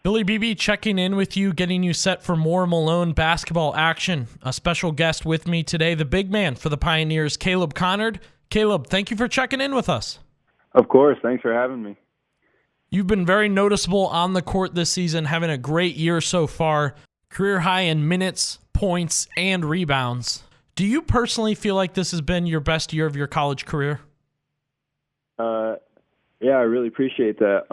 Billy Beebe checking in with you, getting you set for more Malone basketball action. A special guest with me today, the big man for the Pioneers, Caleb Conard. Caleb, thank you for checking in with us. Of course. Thanks for having me. You've been very noticeable on the court this season, having a great year so far. Career high in minutes, points, and rebounds. Do you personally feel like this has been your best year of your college career? Yeah, I really appreciate that.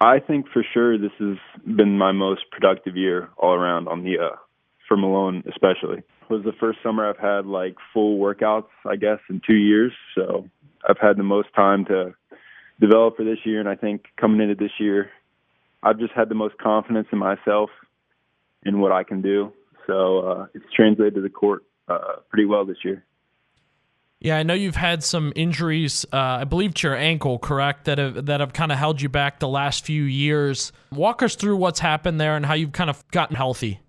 I think for sure this has been my most productive year all around for Malone especially. It was the first summer I've had like full workouts, I guess, in 2 years. So I've had the most time to develop for this year. And I think coming into this year, I've just had the most confidence in myself and what I can do. So it's translated to the court pretty well this year. Yeah, I know you've had some injuries, I believe to your ankle, correct, that have kind of held you back the last few years. Walk us through what's happened there and how you've kind of gotten healthy.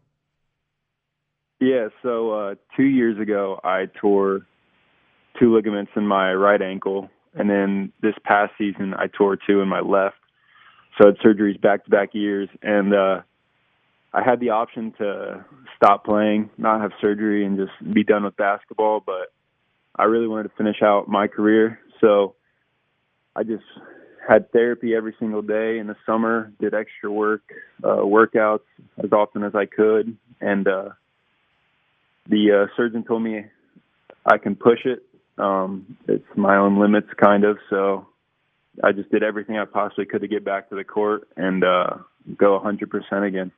Yeah, so 2 years ago, I tore 2 ligaments in my right ankle, and then this past season, I tore 2 in my left. So I had surgeries back-to-back years, and I had the option to stop playing, not have surgery, and just be done with basketball, but I really wanted to finish out my career, so I just had therapy every single day in the summer, did extra workouts as often as I could, and the surgeon told me I can push it. It's my own limits, kind of, so I just did everything I possibly could to get back to the court and go 100% again.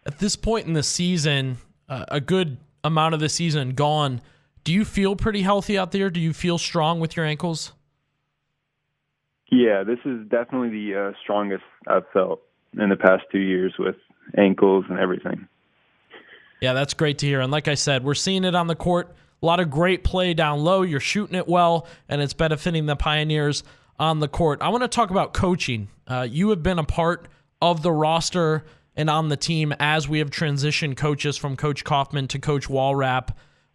At this point in the season, a good amount of the season gone, do you feel pretty healthy out there? Do you feel strong with your ankles? Yeah, this is definitely the strongest I've felt in the past 2 years with ankles and everything. Yeah, that's great to hear. And like I said, we're seeing it on the court. A lot of great play down low. You're shooting it well, and it's benefiting the Pioneers on the court. I want to talk about coaching. You have been a part of the roster and on the team as we have transitioned coaches from Coach Kaufman to Coach Walrap.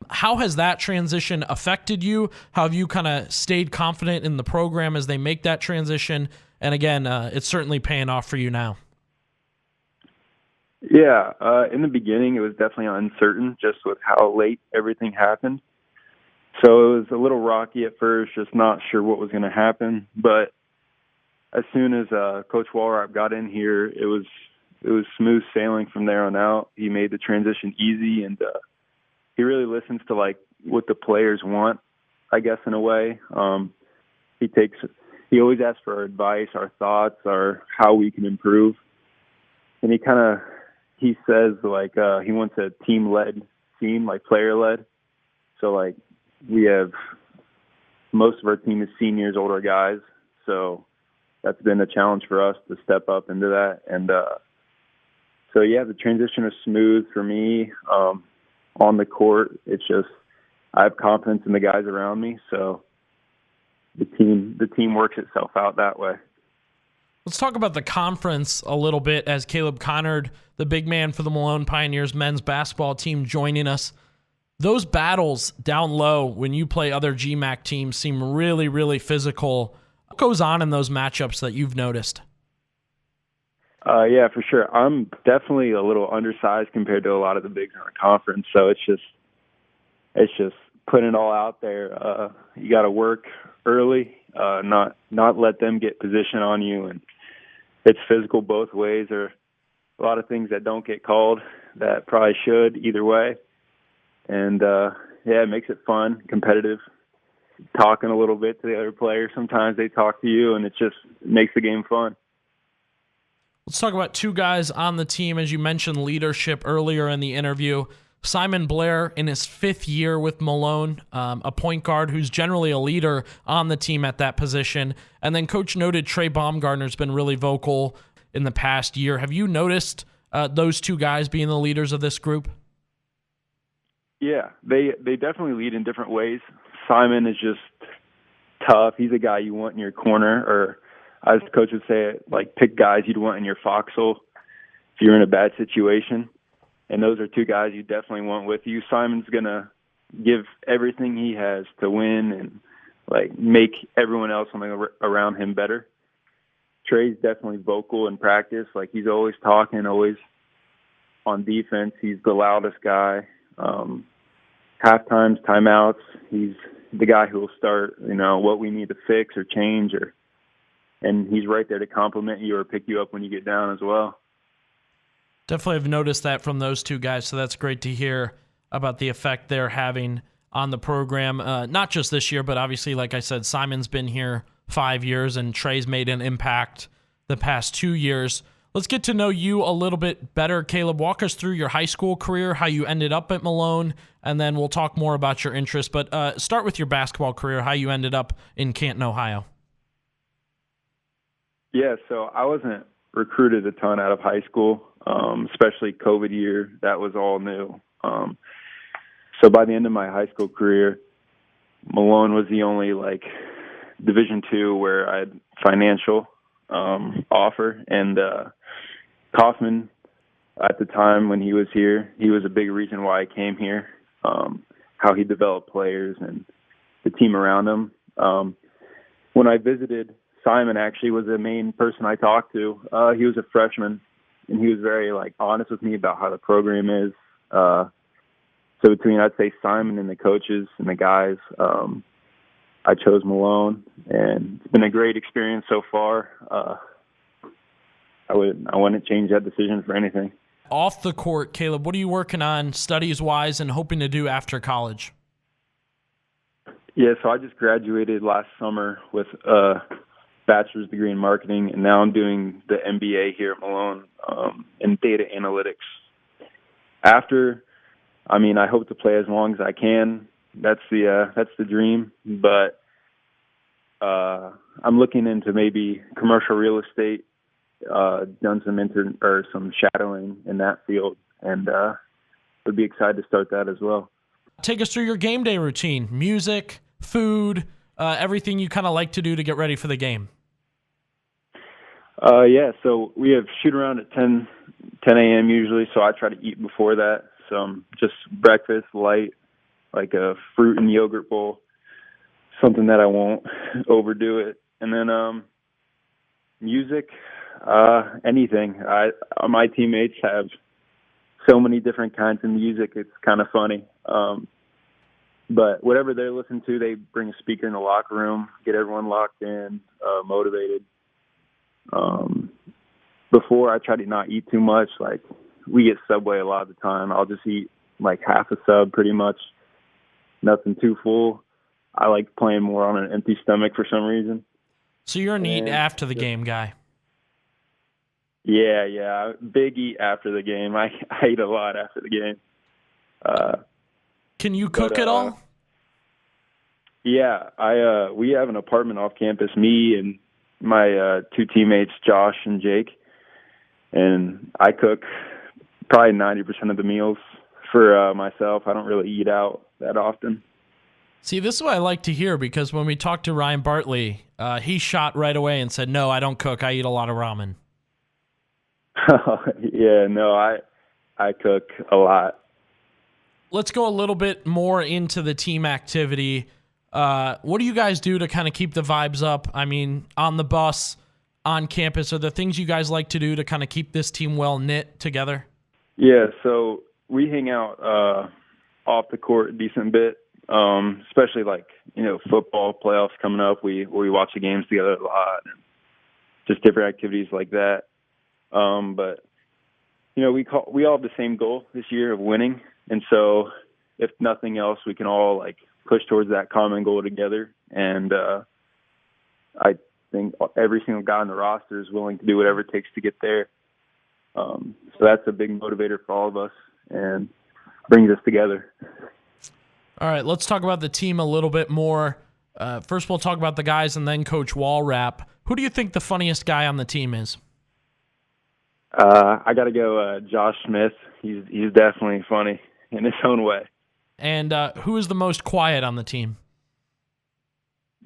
How has that transition affected you? How have you kind of stayed confident in the program as they make that transition? And again, it's certainly paying off for you now. Yeah, in the beginning, it was definitely uncertain just with how late everything happened. So it was a little rocky at first, just not sure what was going to happen. But as soon as Coach Walrap got in here, it was smooth sailing from there on out. He made the transition easy, and he really listens to like what the players want, I guess, in a way. He always asks for our advice, our thoughts, our how we can improve. And he says like he wants a team-led team, like player-led. So like we have most of our team is seniors, older guys. So that's been a challenge for us to step up into that. And so yeah, the transition is smooth for me. On the court, it's just I have confidence in the guys around me, so the team works itself out that way. Let's talk about the conference a little bit as Caleb Conard, the big man for the Malone Pioneers men's basketball team, joining us. Those battles down low when you play other GMAC teams seem really, really physical. What goes on in those matchups that you've noticed? Yeah, for sure. I'm definitely a little undersized compared to a lot of the bigs in our conference, so it's just putting it all out there. You got to work early, not let them get position on you, and it's physical both ways. There are a lot of things that don't get called that probably should either way, and yeah, it makes it fun, competitive. Talking a little bit to the other players. Sometimes they talk to you, and it makes the game fun. Let's talk about 2 guys on the team. As you mentioned, leadership earlier in the interview. Simon Blair in his 5th year with Malone, a point guard who's generally a leader on the team at that position. And then Coach noted Trey Baumgartner's been really vocal in the past year. Have you noticed those 2 guys being the leaders of this group? Yeah, they definitely lead in different ways. Simon is just tough. He's a guy you want in your corner, or as coach would say, like pick guys you'd want in your foxhole if you're in a bad situation. And those are 2 guys you definitely want with you. Simon's going to give everything he has to win and like make everyone else around him better. Trey's definitely vocal in practice. Like, he's always talking, always on defense. He's the loudest guy. Half-times, timeouts, he's the guy who will start, what we need to fix or change, and he's right there to compliment you or pick you up when you get down as well. Definitely have noticed that from those two guys, so that's great to hear about the effect they're having on the program. Not just this year, but obviously, like I said, Simon's been here 5 years, and Trey's made an impact the past 2 years. Let's get to know you a little bit better. Caleb, walk us through your high school career, how you ended up at Malone, and then we'll talk more about your interests. But start with your basketball career, how you ended up in Canton, Ohio. Yeah, so I wasn't recruited a ton out of high school, especially COVID year. That was all new. So by the end of my high school career, Malone was the only Division II where I had financial offer, and Kaufman at the time when he was here, he was a big reason why I came here. How he developed players and the team around him. When I visited, Simon actually was the main person I talked to. He was a freshman, and he was very honest with me about how the program is. So between, I'd say, Simon and the coaches and the guys, I chose Malone, and it's been a great experience so far. I wouldn't change that decision for anything. Off the court, Caleb, what are you working on studies-wise and hoping to do after college? Yeah, so I just graduated last summer with a bachelor's degree in marketing, and now I'm doing the MBA here at Malone in data analytics. I hope to play as long as I can. That's the dream, but I'm looking into maybe commercial real estate. Done some shadowing in that field, and would be excited to start that as well. Take us through your game day routine: music, food, everything you kind of like to do to get ready for the game. Yeah, so we have shoot around at 10 a.m. usually, so I try to eat before that. So just breakfast, light, like a fruit and yogurt bowl, something that I won't overdo it. And then music, anything. My teammates have so many different kinds of music, it's kind of funny. But whatever they're listening to, they bring a speaker in the locker room, get everyone locked in, motivated. Before, I try to not eat too much. We get Subway a lot of the time. I'll just eat half a sub pretty much. Nothing too full. I like playing more on an empty stomach for some reason. So you're an eat after the game guy. Yeah. Big eat after the game. I eat a lot after the game. Can you cook at all? Yeah, we have an apartment off campus, me and my two teammates, Josh and Jake, and I cook probably 90% of the meals for myself. I don't really eat out that often. See, this is what I like to hear, because when we talked to Ryan Bartley, he shot right away and said, "No, I don't cook. I eat a lot of ramen." Yeah, no, I cook a lot. Let's go a little bit more into the team activity. What do you guys do to kind of keep the vibes up? On the bus, on campus, are there things you guys like to do to kind of keep this team well knit together? Yeah, so we hang out off the court a decent bit, especially football playoffs coming up. We watch the games together a lot, and just different activities like that. But we all have the same goal this year of winning, and so if nothing else, we can all push towards that common goal together. And I think every single guy on the roster is willing to do whatever it takes to get there. So that's a big motivator for all of us and brings us together. All right, let's talk about the team a little bit more. First, we'll talk about the guys and then Coach Walrap. Who do you think the funniest guy on the team is? I got to go Josh Smith. He's definitely funny in his own way. And who is the most quiet on the team?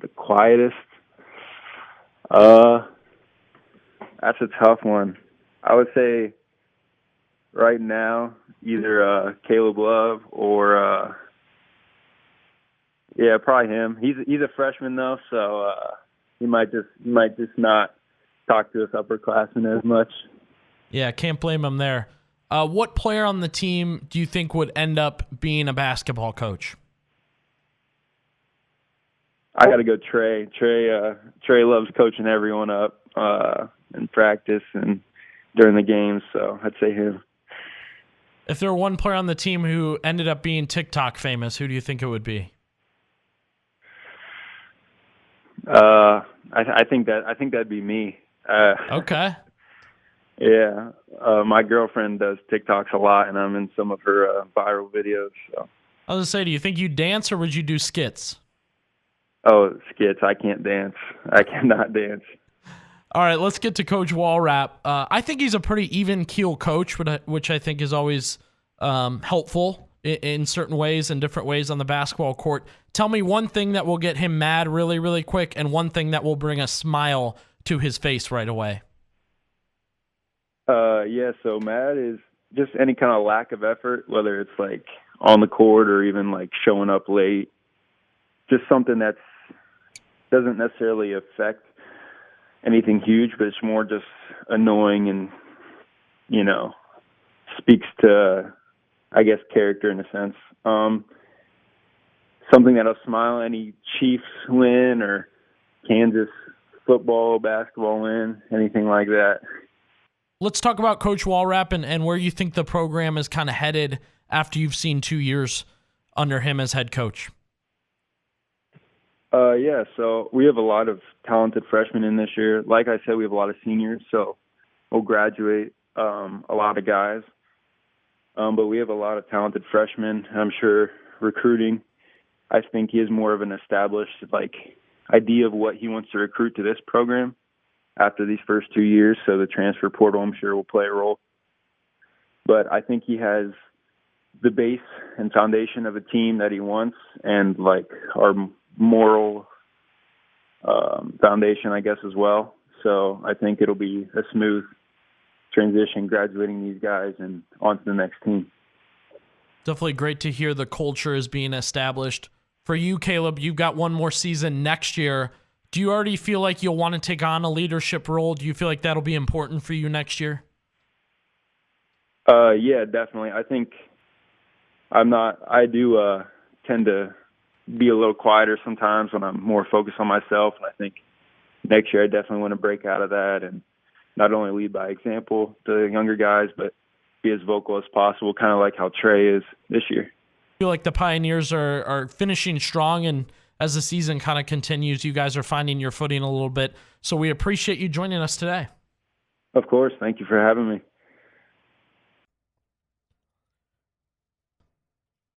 The quietest? That's a tough one. I would say right now either Caleb Love or probably him. He's a freshman though, so he might just not talk to us upperclassmen as much. Yeah, can't blame him there. What player on the team do you think would end up being a basketball coach? I got to go Trey. Trey loves coaching everyone up in practice and during the games, so I'd say him. If there were one player on the team who ended up being TikTok famous, who do you think it would be? I think that'd be me. Okay. Yeah, my girlfriend does TikToks a lot, and I'm in some of her viral videos. So. I was gonna say, do you think you dance or would you do skits? Oh, skits! I can't dance. I cannot dance. All right, let's get to Coach Walrap. I think he's a pretty even keel coach, which I think is always helpful in certain ways and different ways on the basketball court. Tell me one thing that will get him mad really, really quick, and one thing that will bring a smile to his face right away. Yeah, so mad is just any kind of lack of effort, whether it's like on the court or even like showing up late. Just something that doesn't necessarily affect anything huge, but it's more just annoying and, speaks to, I guess, character in a sense. Something that'll smile any Chiefs win or Kansas football, basketball win, anything like that. Let's talk about Coach Walrap and where you think the program is kind of headed after you've seen 2 years under him as head coach. Yeah, so we have a lot of talented freshmen in this year. Like I said, we have a lot of seniors, so we'll graduate a lot of guys. But we have a lot of talented freshmen. I'm sure recruiting, I think he has more of an established idea of what he wants to recruit to this program after these first 2 years. So the transfer portal, I'm sure, will play a role. But I think he has the base and foundation of a team that he wants, and our moral foundation, I guess, as well. So I think it'll be a smooth transition graduating these guys and onto the next team. Definitely great to hear the culture is being established. For you, Caleb, you've got one more season next year. Do you already feel like you'll want to take on a leadership role? Do you feel like that'll be important for you next year? Yeah, definitely. I think I do tend to be a little quieter sometimes when I'm more focused on myself. And I think next year I definitely want to break out of that and not only lead by example to the younger guys, but be as vocal as possible, kind of like how Trey is this year. I feel like the Pioneers are finishing strong, and as the season kind of continues, you guys are finding your footing a little bit. So we appreciate you joining us today. Of course. Thank you for having me.